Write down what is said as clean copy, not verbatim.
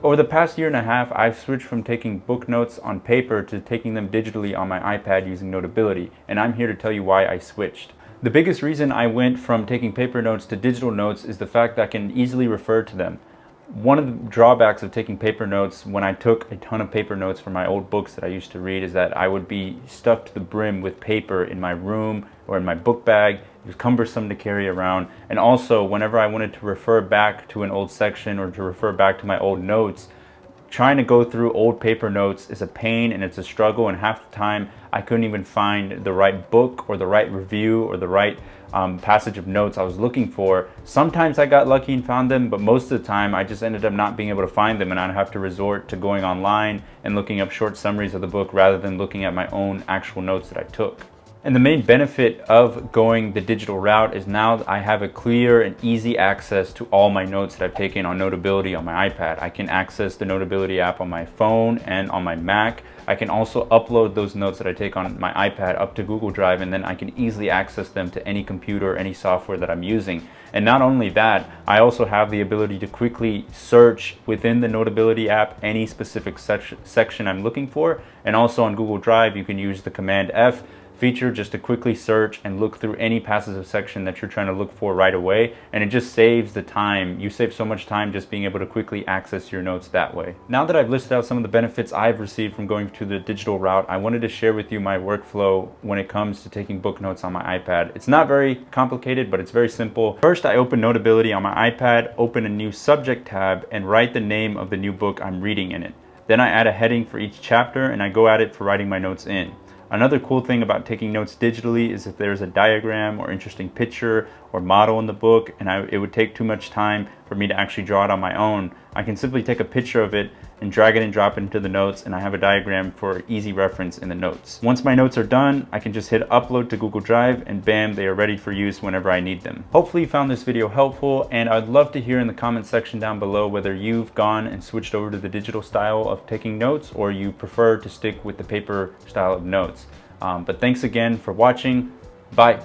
Over the past year and a half, I've switched from taking book notes on paper to taking them digitally on my iPad using Notability, and I'm here to tell you why I switched. The biggest reason I went from taking paper notes to digital notes is the fact that I can easily refer to them. One of the drawbacks of taking paper notes when I took a ton of paper notes for my old books that I used to read is that I would be stuffed to the brim with paper in my room or in my book bag. It was cumbersome to carry around. And also, whenever I wanted to refer back to an old section or to refer back to my old notes, trying to go through old paper notes is a pain and it's a struggle, and half the time I couldn't even find the right book or the right review or the right passage of notes I was looking for. Sometimes I got lucky and found them, but most of the time I just ended up not being able to find them, and I'd have to resort to going online and looking up short summaries of the book rather than looking at my own actual notes that I took. And the main benefit of going the digital route is now I have a clear and easy access to all my notes that I've taken on Notability on my iPad. I can access the Notability app on my phone and on my Mac. I can also upload those notes that I take on my iPad up to Google Drive, and then I can easily access them to any computer, any software that I'm using. And not only that, I also have the ability to quickly search within the Notability app any specific section I'm looking for. And also on Google Drive, you can use the Command F feature just to quickly search and look through any passage of section that you're trying to look for right away, and it just saves the time. You save so much time just being able to quickly access your notes that way. Now that I've listed out some of the benefits I've received from going to the digital route, I wanted to share with you my workflow when it comes to taking book notes on my iPad. It's not very complicated, but it's very simple. First, I open Notability on my iPad, open a new subject tab, and write the name of the new book I'm reading in it. Then I add a heading for each chapter, and I go at it for writing my notes in. Another cool thing about taking notes digitally is if there's a diagram or interesting picture or model in the book and it would take too much time for me to actually draw it on my own, I can simply take a picture of it and drag it and drop it into the notes, and I have a diagram for easy reference in the notes. Once my notes are done, I can just hit upload to Google Drive, and bam, they are ready for use whenever I need them. Hopefully you found this video helpful, and I'd love to hear in the comment section down below whether you've gone and switched over to the digital style of taking notes or you prefer to stick with the paper style of notes. But thanks again for watching. Bye.